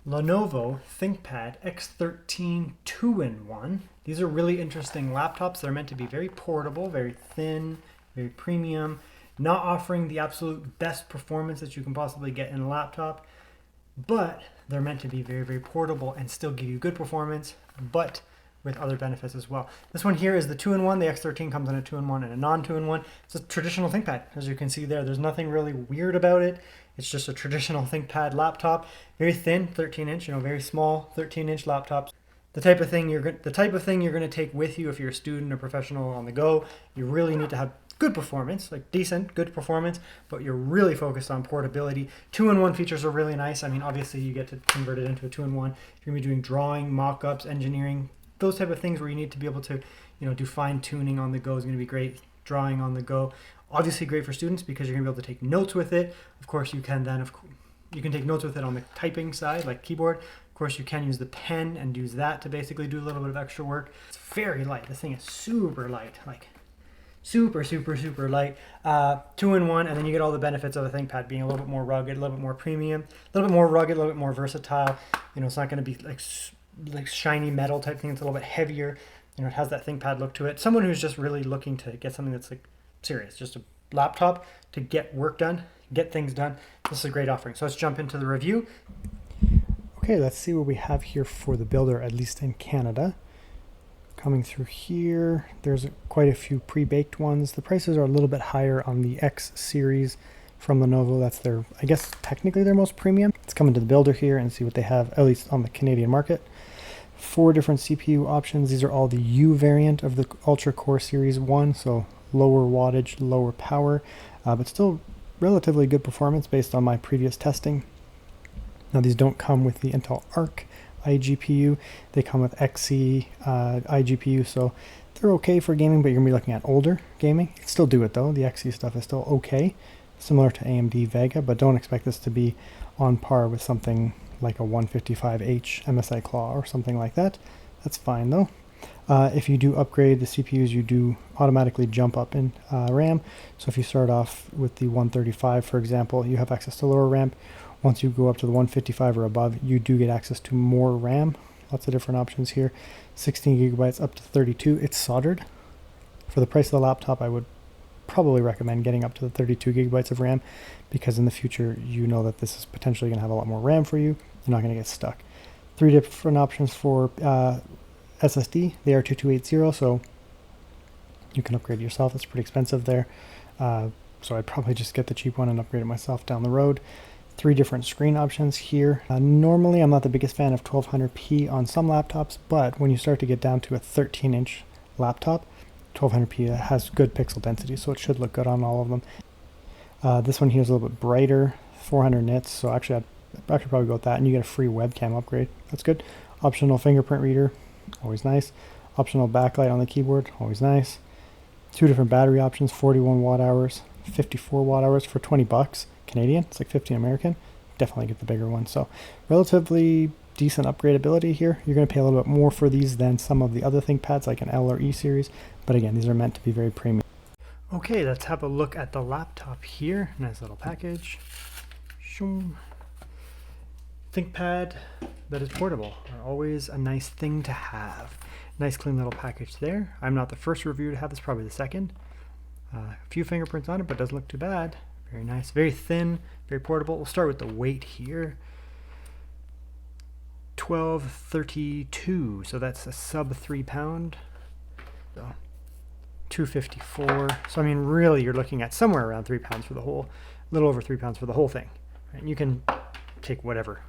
Lenovo ThinkPad X13 2-in-1. These are really interesting laptops. They're meant to be very portable, very thin, very premium, not offering the absolute best performance that you can possibly get in a laptop, but they're meant to be very, very portable and still give you good performance, but with other benefits as well. This one here is the 2-in-1. The X13 comes in a 2-in-1 and a non-2-in-1. It's a traditional ThinkPad, as you can see there. There's nothing really weird about it. It's just a traditional ThinkPad laptop, very thin, 13-inch, very small 13-inch laptops. The type of thing you're going to take with you if you're a student or professional on the go. You really need to have good performance, like decent, good performance, but you're really focused on portability. 2-in-1 features are really nice. I mean, obviously you get to convert it into a 2-in-1. You're going to be doing drawing, mock-ups, engineering, those type of things where you need to be able to, do fine tuning on the go is going to be great. Drawing on the go, obviously great for students because you're going to be able to take notes with it. Of course, you can take notes with it on the typing side, like keyboard. Of course, you can use the pen and use that to basically do a little bit of extra work. It's very light. This thing is super light, like super light. 2-in-1, and then you get all the benefits of a ThinkPad being a little bit more rugged, a little bit more premium, a little bit more rugged, a little bit more versatile. It's not going to be like shiny metal type thing. It's a little bit heavier. It has that ThinkPad look to it. Someone who's just really looking to get something that's like serious, just a laptop to get work done, get things done. This is a great offering. So let's jump into the review. Okay, let's see what we have here for the builder, at least in Canada. Coming through here, there's quite a few pre-baked ones. The prices are a little bit higher on the X series from Lenovo. That's their, I guess, technically their most premium. Let's come into the builder here and see what they have, at least on the Canadian market. 4 different CPU options. These are all the U variant of the Ultra Core Series 1, so lower wattage, lower power, but still relatively good performance based on my previous testing. Now these don't come with the Intel Arc iGPU. They come with Xe iGPU, so they're okay for gaming, but you're going to be looking at older gaming. You can still do it though. The Xe stuff is still okay, similar to AMD Vega, but don't expect this to be on par with something like a 155H MSI Claw or something like that. That's fine though. If you do upgrade the CPUs, you do automatically jump up in RAM. So if you start off with the 135, for example, you have access to lower RAM. Once you go up to the 155 or above, you do get access to more RAM. Lots of different options here. 16 gigabytes up to 32. It's soldered. For the price of the laptop, I would probably recommend getting up to the 32 gigabytes of RAM because in the future, you know that this is potentially going to have a lot more RAM for you. You're not going to get stuck. 3 different options for SSD. They are 2280, so you can upgrade yourself. It's pretty expensive there. So I'd probably just get the cheap one and upgrade it myself down the road. 3 different screen options here. Normally, I'm not the biggest fan of 1200p on some laptops, but when you start to get down to a 13-inch laptop, 1200p has good pixel density, so it should look good on all of them. This one here is a little bit brighter, 400 nits, so actually I'd probably go with that, and you get a free webcam upgrade. That's good. Optional fingerprint reader, always nice. Optional backlight on the keyboard, always nice. 2 different battery options, 41 watt hours, 54 watt hours for 20 bucks Canadian. It's like 15 American. Definitely get the bigger one. So relatively decent upgradability here. You're going to pay a little bit more for these than some of the other ThinkPads like an L or E series, but again, these are meant to be very premium. Okay, let's have a look at the laptop here. Nice little package. ThinkPad that is portable are always a nice thing to have. Nice clean little package there. I'm not the first reviewer to have this, probably the second. A few fingerprints on it, but doesn't look too bad. Very nice, very thin, very portable. We'll start with the weight here. 1232, so that's a sub 3 pound. So 254. So I mean, really, you're looking at somewhere around 3 pounds for the whole, a little over 3 pounds for the whole thing. And you can take whatever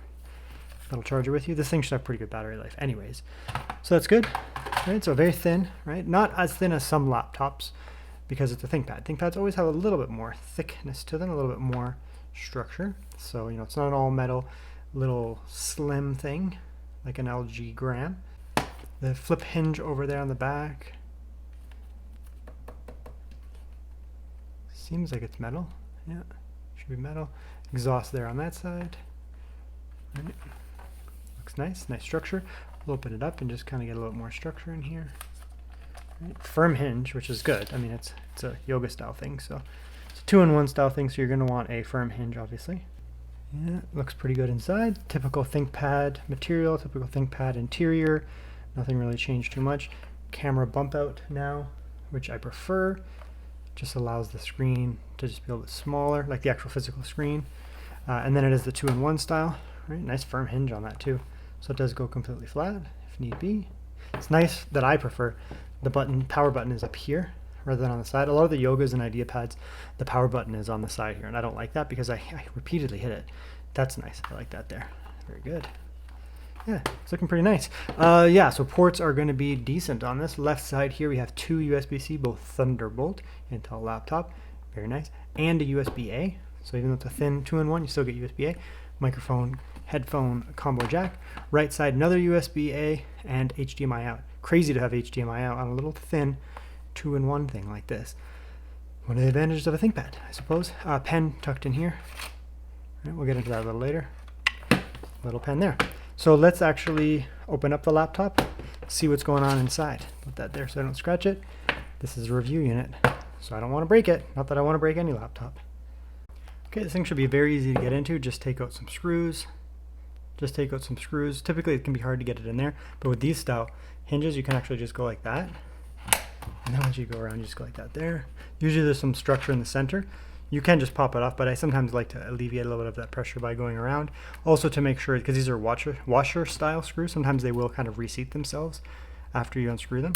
little charger with you. This thing should have pretty good battery life anyways. So that's good, right? So very thin, right? Not as thin as some laptops because it's a ThinkPad. ThinkPads always have a little bit more thickness to them, a little bit more structure. So, it's not an all metal little slim thing like an LG Gram. The flip hinge over there on the back seems like it's metal. Yeah, should be metal. Exhaust there on that side. Right. Looks nice, nice structure. We'll open it up and just kind of get a little more structure in here. Right. Firm hinge, which is good. I mean, it's a yoga style thing, so it's a 2-in-1 style thing, so you're going to want a firm hinge, obviously. Yeah, looks pretty good inside. Typical ThinkPad material, typical ThinkPad interior. Nothing really changed too much. Camera bump out now, which I prefer. Just allows the screen to just be a little bit smaller, like the actual physical screen. And then it is the 2-in-1 style. Right, nice firm hinge on that too. So it does go completely flat if need be. It's nice that I prefer the power button is up here rather than on the side. A lot of the Yogas and IdeaPads, the power button is on the side here, and I don't like that because I repeatedly hit it. That's nice. I like that there. Very good. Yeah, it's looking pretty nice. Yeah, so ports are going to be decent on this. Left side here we have 2 USB-C, both Thunderbolt, Intel laptop. Very nice. And a USB-A. So even though it's a thin 2-in-1, you still get USB-A. Microphone, headphone combo jack. Right side, another USB-A and HDMI out. Crazy to have HDMI out on a little thin 2-in-1 thing like this. One of the advantages of a ThinkPad, I suppose. Pen tucked in here. Right, we'll get into that a little later. Little pen there. So let's actually open up the laptop, see what's going on inside. Put that there so I don't scratch it. This is a review unit, so I don't want to break it. Not that I want to break any laptop. Okay, this thing should be very easy to get into. Just take out some screws. Typically it can be hard to get it in there, but with these style hinges you can actually just go like that. And then once you go around, you just go like that there. Usually there's some structure in the center. You can just pop it off, but I sometimes like to alleviate a little bit of that pressure by going around. Also to make sure, because these are washer style screws, sometimes they will kind of reseat themselves after you unscrew them.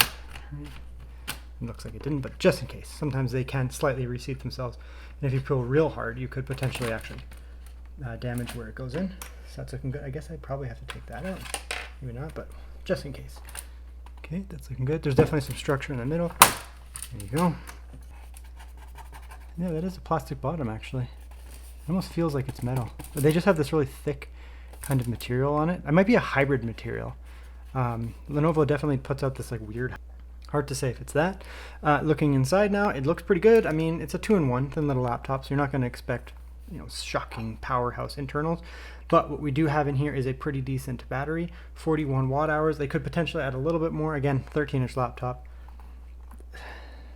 It looks like it didn't, but just in case. Sometimes they can slightly reseat themselves. And if you pull real hard, you could potentially actually damage where it goes in. So that's looking good. I guess I'd probably have to take that out. Maybe not, but just in case. Okay, that's looking good. There's definitely some structure in the middle. There you go. Yeah, that is a plastic bottom actually. It almost feels like it's metal. But they just have this really thick kind of material on it. It might be a hybrid material. Lenovo definitely puts out this like weird, hard to say if it's that. Looking inside now, it looks pretty good. I mean, it's a 2-in-1 thin little laptop, so you're not going to expect, you know, shocking powerhouse internals. But what we do have in here is a pretty decent battery, 41 watt hours. They could potentially add a little bit more. Again, 13-inch laptop.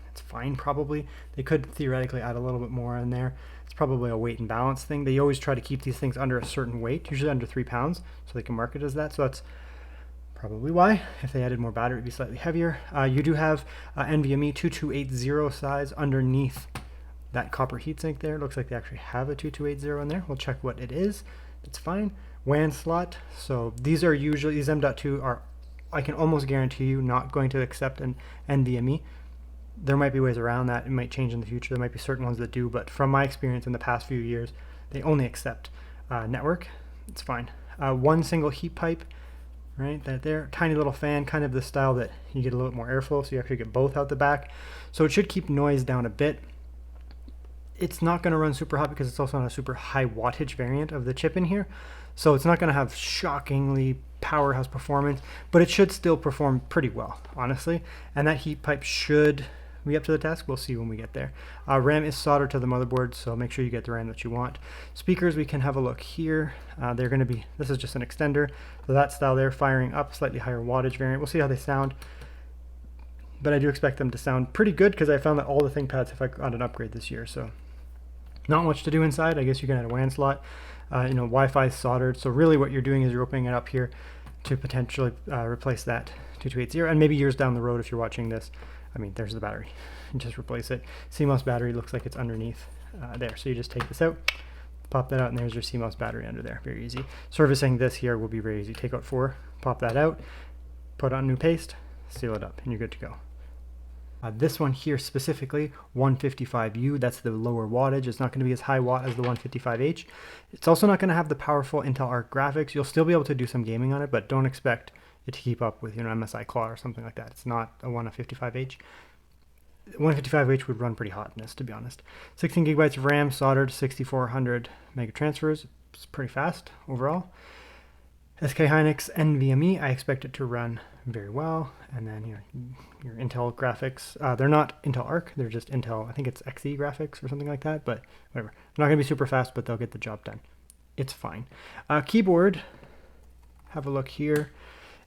It's fine probably. They could theoretically add a little bit more in there. It's probably a weight and balance thing. They always try to keep these things under a certain weight, usually under 3 pounds, so they can mark it as that. So that's probably why. If they added more battery, it'd be slightly heavier. You do have NVMe 2280 size underneath that copper heatsink there. It looks like they actually have a 2280 in there. We'll check what it is. It's fine. WAN slot. So these are usually, these M.2 are, I can almost guarantee you, not going to accept an NVMe. There might be ways around that. It might change in the future. There might be certain ones that do, but from my experience in the past few years, they only accept network. It's fine. One single heat pipe, right? That there, tiny little fan, kind of the style that you get a little bit more airflow, so you actually get both out the back. So it should keep noise down a bit. It's not going to run super hot because it's also not a super high wattage variant of the chip in here. So it's not going to have shockingly powerhouse performance, but it should still perform pretty well, honestly. And that heat pipe should be up to the task. We'll see when we get there. RAM is soldered to the motherboard, so make sure you get the RAM that you want. Speakers, we can have a look here. They're going to be, this is just an extender. So that style there, firing up, slightly higher wattage variant. We'll see how they sound. But I do expect them to sound pretty good because I found that all the ThinkPads have got an upgrade this year. So not much to do inside. I guess you can add a WAN slot. You know, Wi-Fi is soldered. So really what you're doing is you're opening it up here to potentially replace that 2280. And maybe years down the road, if you're watching this, I mean, there's the battery. Just replace it. CMOS battery looks like it's underneath there. So you just take this out, pop that out, and there's your CMOS battery under there. Very easy. Servicing this here will be very easy. Take out 4, pop that out, put on new paste, seal it up, and you're good to go. This one here specifically, 155U, that's the lower wattage. It's not going to be as high watt as the 155H. It's also not going to have the powerful Intel Arc graphics. You'll still be able to do some gaming on it, but don't expect it to keep up with, you know, MSI Claw or something like that. It's not a 155H. 155H would run pretty hot in this, to be honest. 16 gigabytes of RAM, soldered, 6400 mega transfers. It's pretty fast overall. SK Hynix NVMe, I expect it to run very well. And then your Intel graphics, they're not Intel Arc, they're just Intel, I think it's XE graphics or something like that, but whatever. They're not going to be super fast, but they'll get the job done. It's fine. Keyboard, have a look here,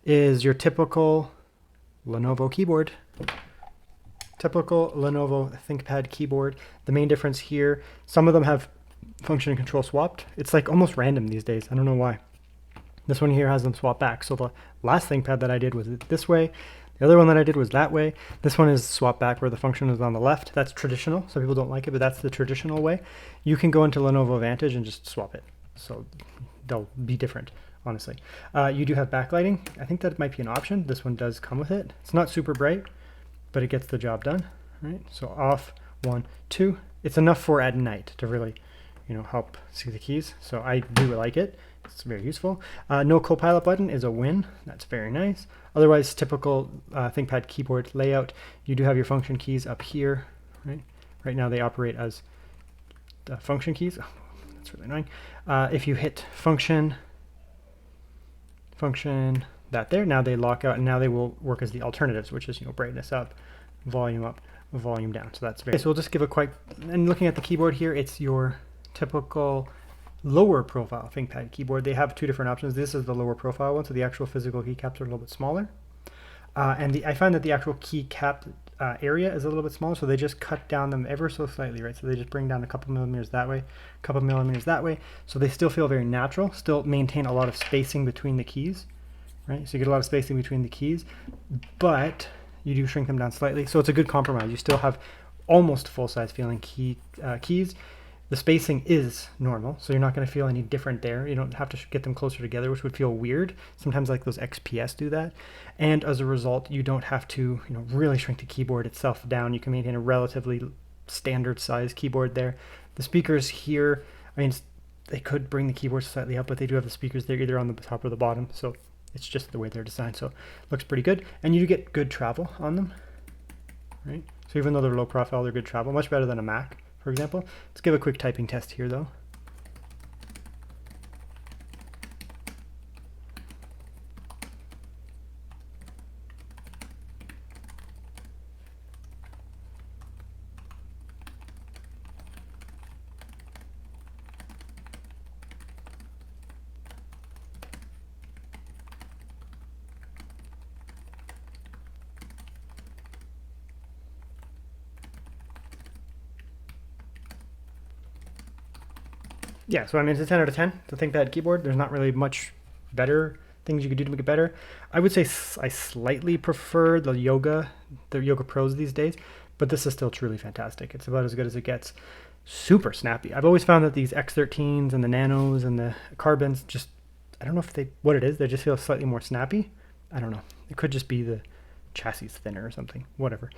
is your typical Lenovo keyboard. Typical Lenovo ThinkPad keyboard. The main difference here, some of them have function and control swapped. It's like almost random these days. I don't know why. This one here has them swapped back. So the last ThinkPad that I did was this way. The other one that I did was that way. This one is swapped back where the function is on the left. That's traditional. Some people don't like it, but that's the traditional way. You can go into Lenovo Vantage and just swap it. So they'll be different, honestly. You do have backlighting. I think that might be an option. This one does come with it. It's not super bright, but it gets the job done. Right? So off, 1, 2. It's enough for at night to really, help see the keys. So I do like it. It's very useful. No Copilot button is a win. That's very nice. Otherwise, typical ThinkPad keyboard layout. You do have your function keys up here. Right now they operate as function keys. Oh, that's really annoying. If you hit function, that there, now they lock out, and now they will work as the alternatives, which is brightness up, volume down. So that's very. So we'll just give a quick. And looking at the keyboard here, it's your typical lower profile ThinkPad keyboard. They have two different options. This is the lower profile one, so the actual physical keycaps are a little bit smaller. And I find that the actual keycap area is a little bit smaller, so they just cut down them ever so slightly, right? So they just bring down a couple millimeters that way, a couple millimeters that way. So they still feel very natural, still maintain a lot of spacing between the keys, right? So you get a lot of spacing between the keys, but you do shrink them down slightly. So it's a good compromise. You still have almost full-size feeling keys. The spacing is normal, so you're not going to feel any different there. You don't have to get them closer together, which would feel weird. Sometimes like those XPS do that. And as a result, you don't have to really shrink the keyboard itself down. You can maintain a relatively standard size keyboard there. The speakers here, they could bring the keyboard slightly up, but they do have the speakers there either on the top or the bottom. So it's just the way they're designed. So it looks pretty good. And you do get good travel on them, right? So even though they're low profile, they're good travel, much better than a Mac, for example. Let's give a quick typing test here though. Yeah, so it's a 10 out of 10 to ThinkPad keyboard. There's not really much better things you could do to make it better. I would say I slightly prefer the Yoga Pros these days, but this is still truly fantastic. It's about as good as it gets. Super snappy. I've always found that these X13s and the Nanos and the Carbons just, I don't know what it is, they just feel slightly more snappy. I don't know. It could just be the chassis thinner or something, whatever.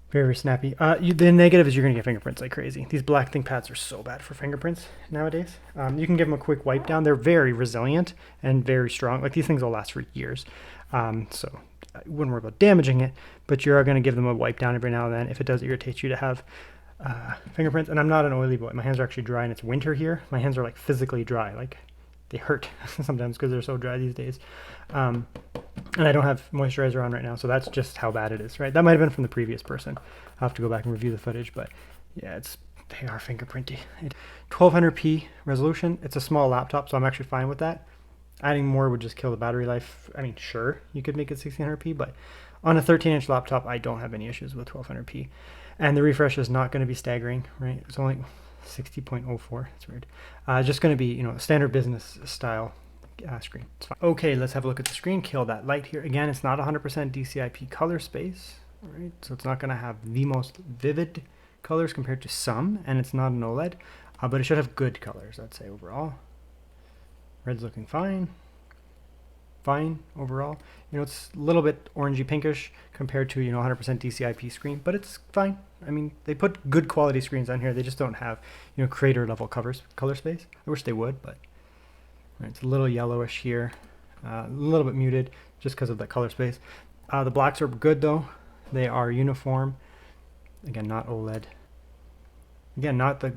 Very, very snappy. The negative is you're going to get fingerprints like crazy. These black ThinkPads are so bad for fingerprints nowadays. You can give them a quick wipe down. They're very resilient and very strong. Like these things will last for years. So I wouldn't worry about damaging it, but you are going to give them a wipe down every now and then if it does irritate you to have fingerprints. And I'm not an oily boy. My hands are actually dry and it's winter here. My hands are like physically dry. Like they hurt sometimes because they're so dry these days. And I don't have moisturizer on right now, so that's just how bad it is, right? That might have been from the previous person. I'll have to go back and review the footage, but yeah, they are fingerprinty. 1200p resolution. It's a small laptop, so I'm actually fine with that. Adding more would just kill the battery life. Sure, you could make it 1600p, but on a 13-inch laptop, I don't have any issues with 1200p. And the refresh is not going to be staggering, right? It's only 60.04. It's weird. Just going to be, a standard business style screen. It's fine. Okay, let's have a look at the screen. Kill that light here. Again, it's not 100% DCI-P color space, right? So it's not going to have the most vivid colors compared to some, and it's not an OLED, but it should have good colors, I'd say, overall. Red's looking fine. Fine overall. It's a little bit orangey pinkish compared to 100% DCI-P screen, but it's fine. They put good quality screens on here. They just don't have creator level color space. I wish they would, but right, it's a little yellowish here, a little bit muted just because of the color space. The blacks are good though. They are uniform. Again, not OLED. Again, not the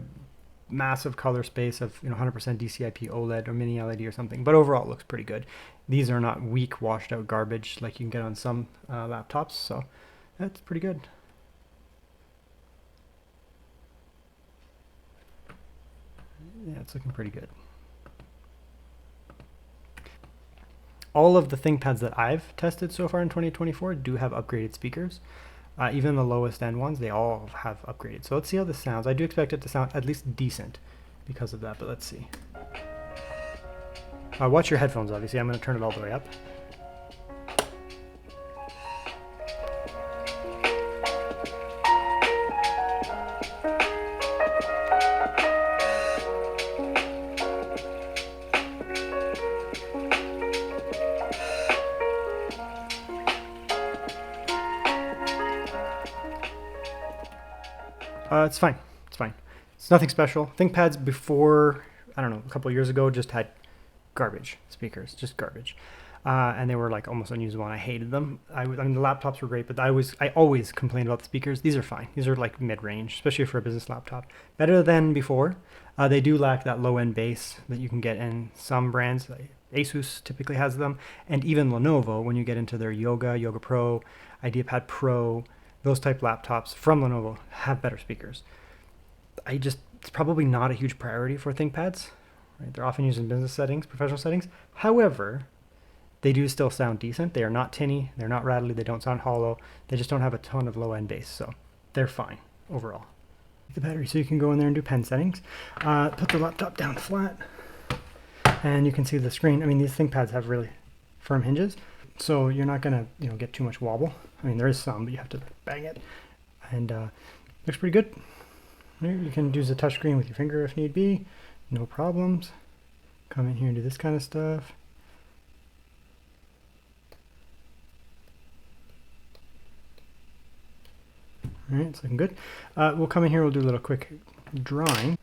massive color space of 100% DCI-P OLED or mini LED or something, but overall it looks pretty good. These are not weak, washed out garbage like you can get on some laptops, so that's pretty good. Yeah, it's looking pretty good. All of the ThinkPads that I've tested so far in 2024 do have upgraded speakers. Even the lowest end ones, they all have upgraded. So let's see how this sounds. I do expect it to sound at least decent because of that, but let's see. Watch your headphones, obviously. I'm going to turn it all the way up. It's fine. It's fine. It's nothing special. ThinkPads before, I don't know, a couple of years ago just had garbage speakers, just garbage. And they were like almost unusable and I hated them. I mean, the laptops were great, but I always complained about the speakers. These are fine. These are like mid-range, especially for a business laptop. Better than before. They do lack that low-end bass that you can get in some brands. Asus typically has them. And even Lenovo, when you get into their Yoga Pro, IdeaPad Pro, those type laptops from Lenovo have better speakers. It's probably not a huge priority for ThinkPads. Right? They're often used in business settings, professional settings. However, they do still sound decent. They are not tinny. They're not rattly. They don't sound hollow. They just don't have a ton of low-end bass, so they're fine overall. The battery, so you can go in there and do pen settings. Put the laptop down flat, and you can see the screen. I mean, these ThinkPads have really firm hinges, so you're not gonna get too much wobble. I mean, there is some, but you have to bang it, and looks pretty good. You can use the touchscreen with your finger if need be, no problems. Come in here and do this kind of stuff. All right, it's looking good. We'll come in here, we'll do a little quick drawing.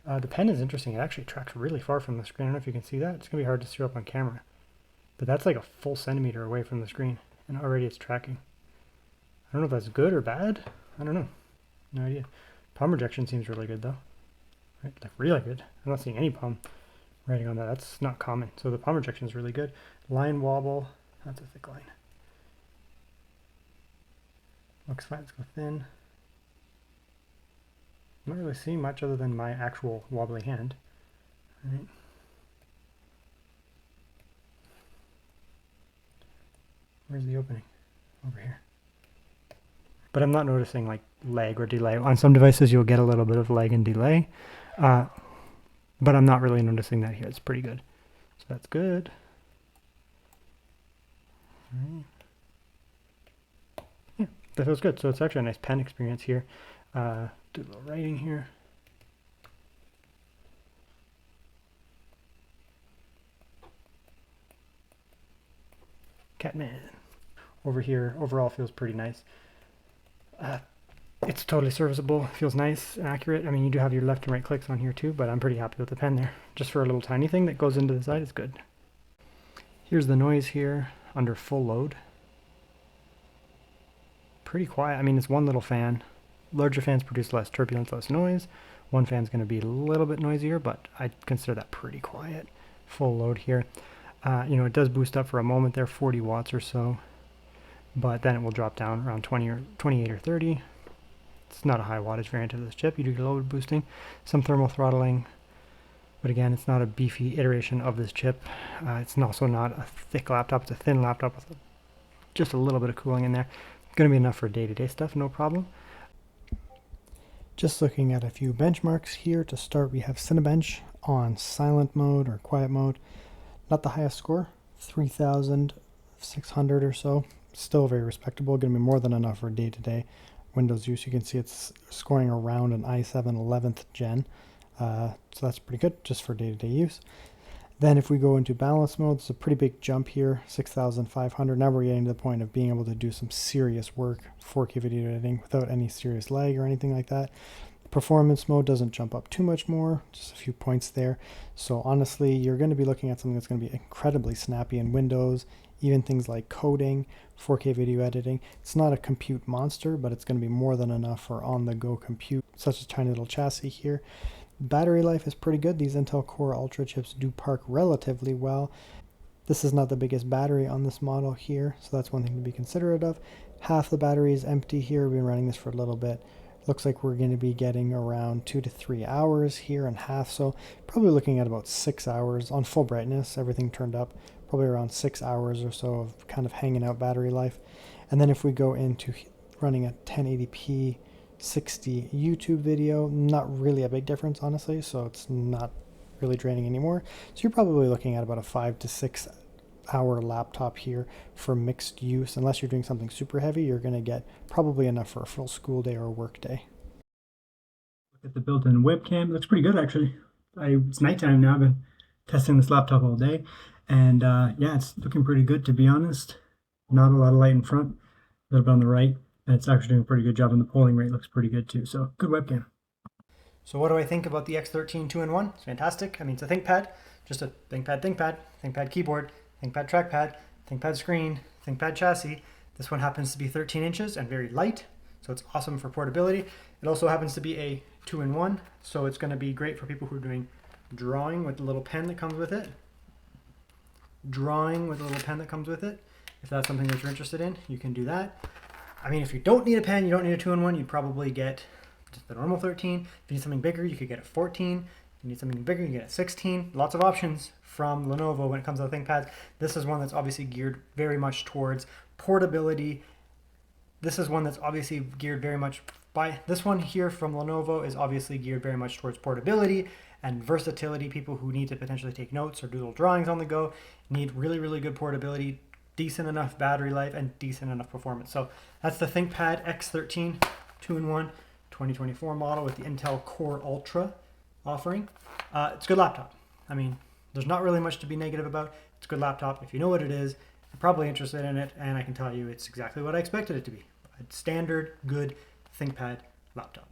The pen is interesting. It actually tracks really far from the screen. I don't know if you can see that. It's going to be hard to see up on camera. But that's like a full centimeter away from the screen, and already it's tracking. I don't know if that's good or bad. I don't know. No idea. Palm rejection seems really good though. Right, like really good. I'm not seeing any palm writing on that. That's not common. So the palm rejection is really good. Line wobble. That's a thick line. Looks fine. Let's go thin. I'm not really seeing much other than my actual wobbly hand. All right. Where's the opening? Over here. But I'm not noticing like lag or delay. On some devices you'll get a little bit of lag and delay. But I'm not really noticing that here. It's pretty good. So that's good. All right. Yeah, that feels good. So it's actually a nice pen experience here. Do a little writing here. Catman. Over here, overall feels pretty nice. It's totally serviceable, feels nice and accurate. I mean, you do have your left and right clicks on here too, but I'm pretty happy with the pen there. Just for a little tiny thing that goes into the side, it's good. Here's the noise here under full load. Pretty quiet. I mean, it's one little fan. Larger fans produce less turbulence, less noise. One fan's going to be a little bit noisier, but I consider that pretty quiet. Full load here. It does boost up for a moment there, 40 watts or so, but then it will drop down around 28 or 30. It's not a high wattage variant of this chip. You do get a little bit of boosting, some thermal throttling, but again, it's not a beefy iteration of this chip. It's also not a thick laptop. It's a thin laptop with just a little bit of cooling in there. It's going to be enough for day-to-day stuff, no problem. Just looking at a few benchmarks here. To start, we have Cinebench on silent mode or quiet mode. Not the highest score, 3,600 or so. Still very respectable, going to be more than enough for day-to-day Windows use. You can see it's scoring around an i7 11th gen, so that's pretty good just for day-to-day use. Then if we go into balance mode, it's a pretty big jump here, 6,500. Now we're getting to the point of being able to do some serious work, 4K video editing without any serious lag or anything like that. Performance mode doesn't jump up too much more, just a few points there. So honestly, you're going to be looking at something that's going to be incredibly snappy in Windows, even things like coding, 4K video editing. It's not a compute monster, but it's going to be more than enough for on-the-go compute, such as tiny little chassis here. Battery life is pretty good. These Intel Core Ultra chips do park relatively well. This is not the biggest battery on this model here, so that's one thing to be considerate of. Half the battery is empty here. We've been running this for a little bit. Looks like we're going to be getting around 2 to 3 hours here and half, so probably looking at about 6 hours on full brightness, everything turned up, probably around 6 hours or so of kind of hanging out battery life. And then if we go into running at 1080p 60 YouTube video. Not really a big difference, honestly, so it's not really draining anymore. So you're probably looking at about a 5 to 6 hour laptop here for mixed use. Unless you're doing something super heavy, you're going to get probably enough for a full school day or work day. Look at the built-in webcam. It looks pretty good, actually. It's nighttime now. I've been testing this laptop all day, and yeah, it's looking pretty good, to be honest. Not a lot of light in front, a little bit on the right, and it's actually doing a pretty good job, and the polling rate looks pretty good too. So good webcam. So what do I think about the X13 2-in-1? It's fantastic. I mean, it's a ThinkPad, just a ThinkPad keyboard, ThinkPad trackpad, ThinkPad screen, ThinkPad chassis. This one happens to be 13 inches and very light, so it's awesome for portability. It also happens to be a 2-in-1, so it's going to be great for people who are doing drawing with the little pen that comes with it. Drawing with a little pen that comes with it. If that's something that you're interested in, you can do that. I mean, if you don't need a pen, you don't need a 2-in-1, you'd probably get just the normal 13. If you need something bigger, you could get a 14. If you need something bigger, you get a 16. Lots of options from Lenovo when it comes to ThinkPads. This is one that's obviously geared very much towards portability. This is one that's obviously geared very much by, this one here from Lenovo is obviously geared very much towards portability and versatility. People who need to potentially take notes or do little drawings on the go need really, really good portability, decent enough battery life, and decent enough performance. So that's the ThinkPad X13 2-in-1 2024 model with the Intel Core Ultra offering. It's a good laptop. I mean, there's not really much to be negative about. It's a good laptop. If you know what it is, you're probably interested in it, and I can tell you it's exactly what I expected it to be. A standard, good ThinkPad laptop.